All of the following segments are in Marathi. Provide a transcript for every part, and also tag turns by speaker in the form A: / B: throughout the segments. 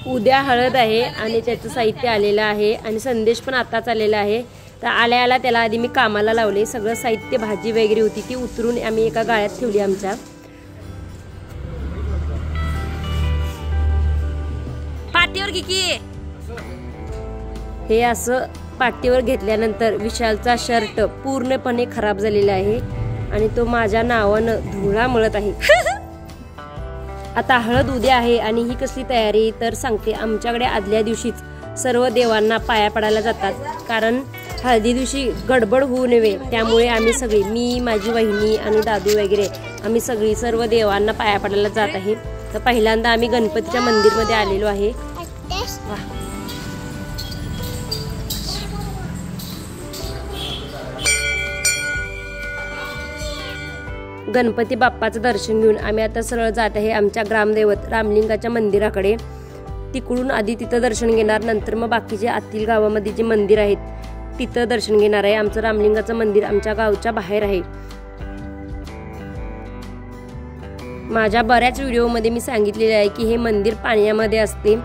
A: उद्या हळद आहे आणि त्याचं साहित्य आलेलं आहे आणि संदेश पण आताच आलेला आहे। तर आल्या आल्या त्याला आधी मी कामाला लावले। सगळं साहित्य भाजी वगैरे होती ती उतरून आम्ही एका गाळ्यात ठेवली आमच्या। पाठीवर घे की हे असं पाठीवर घेतल्यानंतर विशालचा शर्ट पूर्णपणे खराब झालेला आहे आणि तो माझ्या नावानं धुळा मळत आहे। आता हळद उद्या आहे आणि ही कसली तयारी तर सांगते। आमच्याकडे आदल्या दिवशीच सर्व देवांना पाया पडायला जातात, कारण हळदी दिवशी गडबड होऊ नये त्यामुळे आम्ही सगळी, मी माझी वहिनी आणि दादू वगैरे आम्ही सगळी सर्व देवांना पाया पडायला जात आहे। तर पहिल्यांदा आम्ही गणपतीच्या मंदिरमध्ये आलेलो आहे। गणपती बाप्पाचं दर्शन घेऊन आम्ही आता सरळ जात आहे आमच्या ग्रामदैवत रामलिंगाच्या मंदिराकडे। तिकडून आधी तिथं दर्शन घेणार, नंतर मग बाकीचे आतील गावामध्ये जे मंदिर आहेत तिथं दर्शन घेणार आहे। आमचं रामलिंगाचं मंदिर आमच्या गावच्या बाहेर आहे। माझ्या बऱ्याच व्हिडिओमध्ये मी सांगितलेले आहे की हे मंदिर पाण्यामध्ये असते।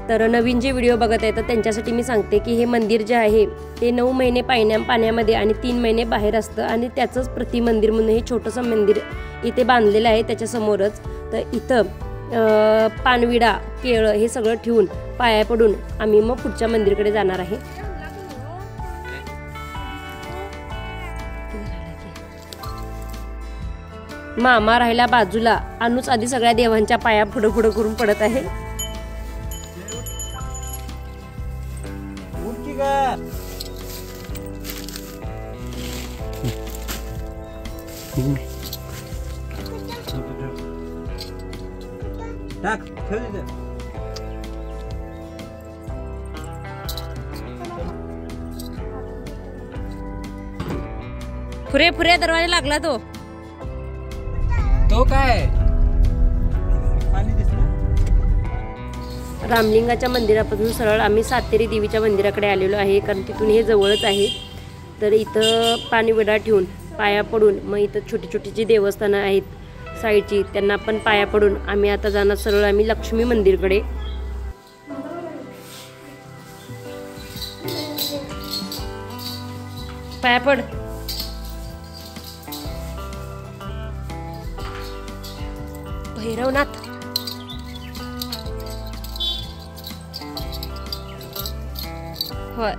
A: तर नवीन जे व्हिडिओ बघत आहेत तर त्यांच्यासाठी मी सांगते की हे मंदिर जे आहे ते 9 महिने पाण्यामध्ये आणि 3 महिने बाहेर असतं आणि त्याचंच प्रतिमंदिर म्हणून हे छोटंसं मंदिर इथे बांधलेलं आहे त्याच्या समोरच। तर इथं पानविडा केळं हे सगळं ठेवून पाया पडून आम्ही मग पुढच्या मंदिरकडे जाणार आहे। मामा राहिला बाजूला, अनुच आधी सगळ्या देवांच्या पाया पुढं पुढं करून पडत आहे।
B: टाक ठेव दे।
A: फुरे फुरे दरवाजा लागला तो
B: काय पाणी दिसलं।
A: रामलिंगाच्या मंदिरापासून सरळ आम्ही सातेरी देवीच्या मंदिराकडे आलेलो आहे, कारण तिथून हे जवळच आहे। तर इथं पाणीविडा ठेवून पाया पडून मग इथं छोटी छोटी जी देवस्थानं आहेत साईडची त्यांना पण पाया पडून आम्ही आता जाणार सरळ आम्ही लक्ष्मी मंदिरकडे। पाया पड। भैरवनाथ होय।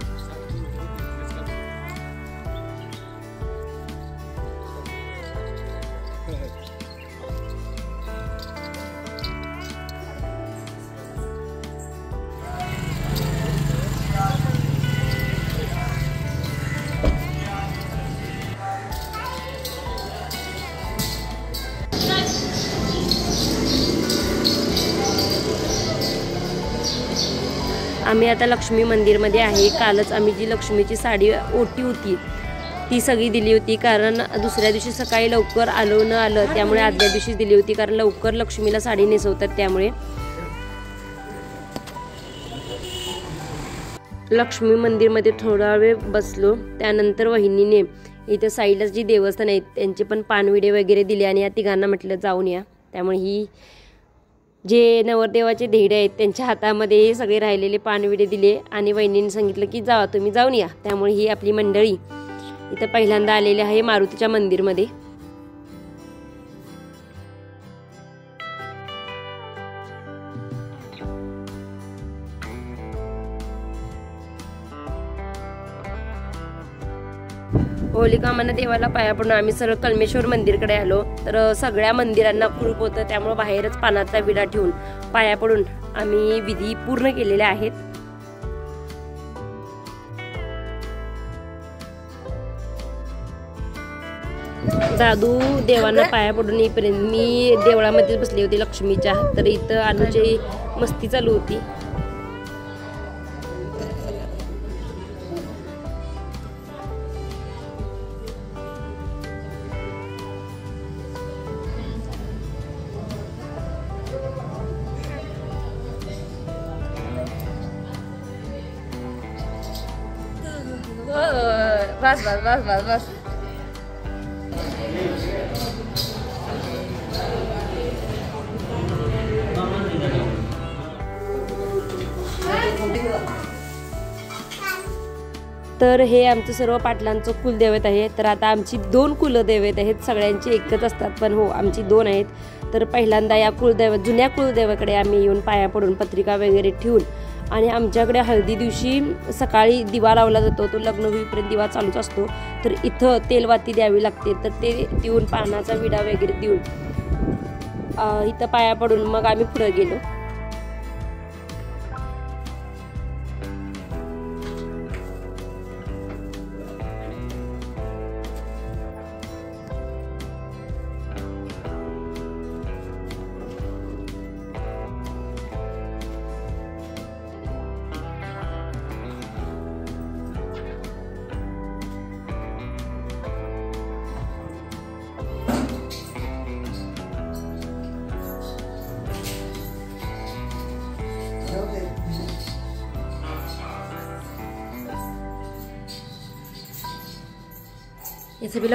A: आम्ही आता लक्ष्मी मंदिरमध्ये आहे। कालच आम्ही जी लक्ष्मीची साडी ओटी होती ती सगळी दिली होती, कारण दुसऱ्या दिवशी सकाळी लवकर आलो न आलं त्यामुळे आदल्या दिवशी दिली होती, कारण लवकर लक्ष्मीला साडी नेसवतात त्यामुळे। लक्ष्मी मंदिरमध्ये थोडा वेळ बसलो, त्यानंतर वहिनीने इथे साईडला जी देवस्थान आहेत त्यांचे पण पानविडे वगैरे दिले आणि या तिघांना म्हटलं जाऊन या। त्यामुळे ही जे नवरदेवाचे धेडे आहेत त्यांच्या हातामध्ये सगळे राहिलेले पानविडे दिले आणि वहिनीने सांगितलं की जा तुम्ही जाऊन या। त्यामुळे ही आपली मंडळी इथं पहिल्यांदा आलेली आहे मारुतीच्या मंदिरमध्ये। होलिकामाना देवाला पाया पडून आम्ही सरळ कलमेश्वर मंदिरकडे आलो। तर सगळ्या मंदिरांना कुलूप होतं त्यामुळे बाहेरच पानाचा विडा ठेवून पाया पडून आम्ही विधी पूर्ण केलेल्या आहेत। दादू देवांना पाया पडून येईपर्यंत मी देवळामध्ये बसली होती लक्ष्मीच्या। तर इथं अनुची मस्ती चालू होती। बस बस बस बस बस. तर हे आमचं सर्व पाटलांचं कुलदैवत आहे. तर आता आमची 2 कुलदैवत आहेत. सगळ्यांची एकच असतात पण हो आमची 2 आहेत. तर पहिल्यांदा या जुन्या कुलदैवाकडे आम्ही येऊन पाया पडून पत्रिका वगैरे ठेवून आणि आमच्याकडे हळदी दिवशी सकाळी दिवा लावला जातो. तो लग्न होईपर्यंत दिवा चालूच असतो. तर इथं तेलवाती द्यावी लागते. तर ते देऊन पानाचा विडा वगैरे देऊन इथं पाया पडून मग आम्ही पुढे गेलो. याचं बिल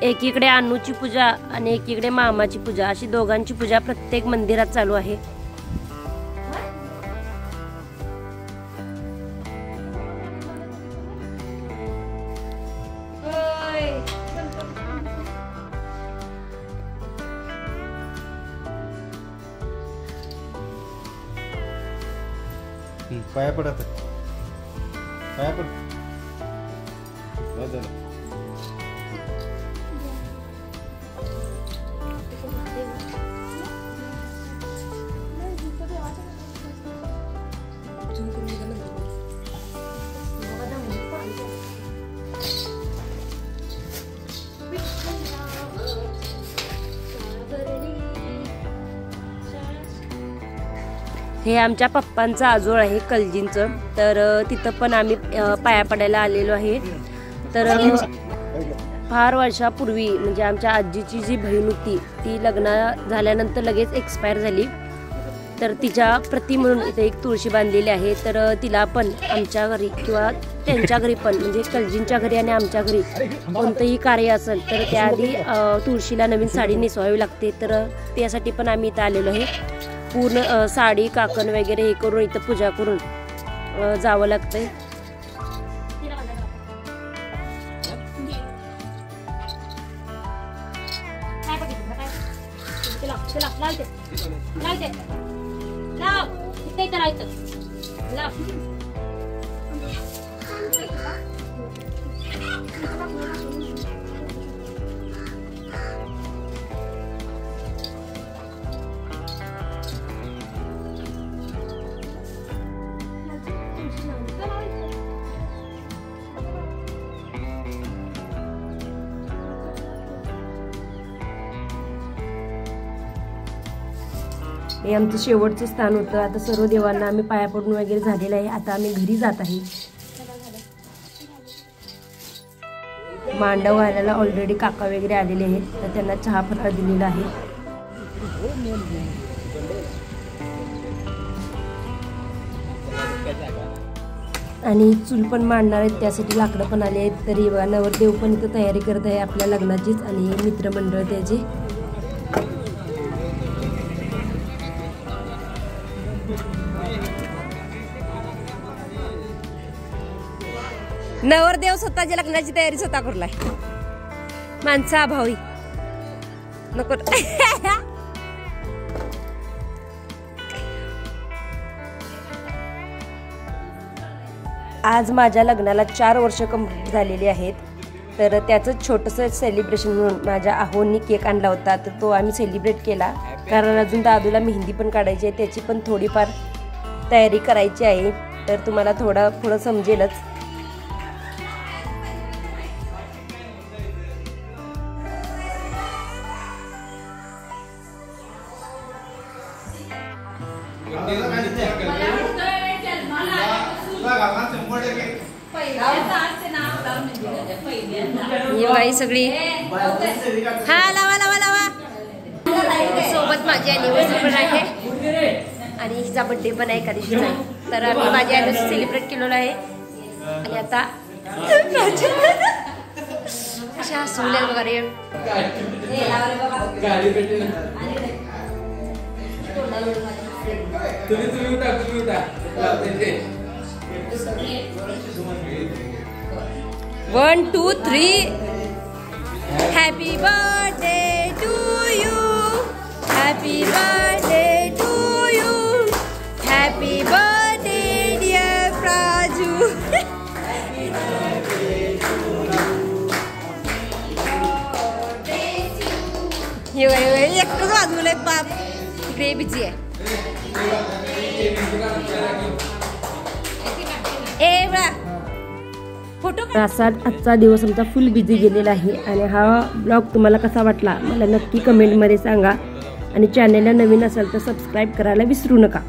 A: एकीकडे अन्नूची पूजा आणि एकीकडे मामाची पूजा अशी दोघांची पूजा प्रत्येक मंदिरात चालू आहे.
B: पाया पडत पाया पड
A: हे आमच्या पप्पांचं आजोळ आहे कलजींचं. तर तिथं पण आम्ही पाया पडायला आलेलो आहे. तर फार वर्षापूर्वी म्हणजे आमच्या आजीची जी बहीण होती ती लग्न झाल्यानंतर लगेच एक्सपायर झाली. तर तिच्या प्रति म्हणून इथे एक तुळशी बांधलेली आहे. तर तिला पण आमच्या घरी किंवा त्यांच्या घरी पण म्हणजे कलजींच्या घरी आणि आमच्या घरी कोणतंही कार्य असेल तर त्याआधी तुळशीला नवीन साडी नेसवावी लागते. तर त्यासाठी पण आम्ही इथं आलेलो आहे. पूर्ण साडी काकण वगैरे हे करून इथं पूजा करून जावं लागतंय. हे आमचं शेवटचं स्थान होतं. आता सर्व देवांना आम्ही पाया पडून वगैरे झालेलं आहे. आता आम्ही घरी जात आहे. मांडव घालायला ऑलरेडी काका वगैरे आलेले आहेत, तर त्यांना चहा फराळ दिलेला आहे. आणि चूल पण मांडणार आहेत, त्यासाठी लाकडं पण आले आहेत. तरी बघा नवरदेव पण इथं तयारी करत आहे आपल्या लग्नाचीच, आणि मित्रमंडळ त्याचे. नवरदेव स्वतःच्या लग्नाची तयारी स्वतः करलाय. माणसा भावी नको. आज माझ्या लग्नाला 4 वर्ष कंप्लीट झालेली आहेत. तर त्याचं छोटंसं सेलिब्रेशन म्हणून माझ्या आहोंनी केक आणला होता, तर तो आम्ही सेलिब्रेट केला. कारण अजून दादूला मेहंदी पण काढायची आहे, त्याची पण थोडीफार तयारी करायची आहे. तर तुम्हाला थोडं समजेलच. ही सगळी हा लावा लावा लावा. सोबत माझी अॅनिव्हर्सरी पण आहे आणि हिचा बर्थडे पण आहे एका दिवशीचा. तर आम्ही माझी अॅनिव्हर्सरी सेलिब्रेट केलेलं आहे. आणि आता अशा हसवल्या वगैरे. One, 2, 3. Happy birthday to you. Happy birthday to you. Happy birthday dear Praju. ये एकटंच वाजवलंय पाप. इकडे बिझी आहे. ए बा फोटो. असा आजचा दिवस आमचा फुल बिझी गेलेला आहे. आणि हा ब्लॉग तुम्हाला कसा वाटला मला नक्की कमेंटमध्ये सांगा. आणि चॅनलला नवीन असाल तर सबस्क्राईब करायला विसरू नका.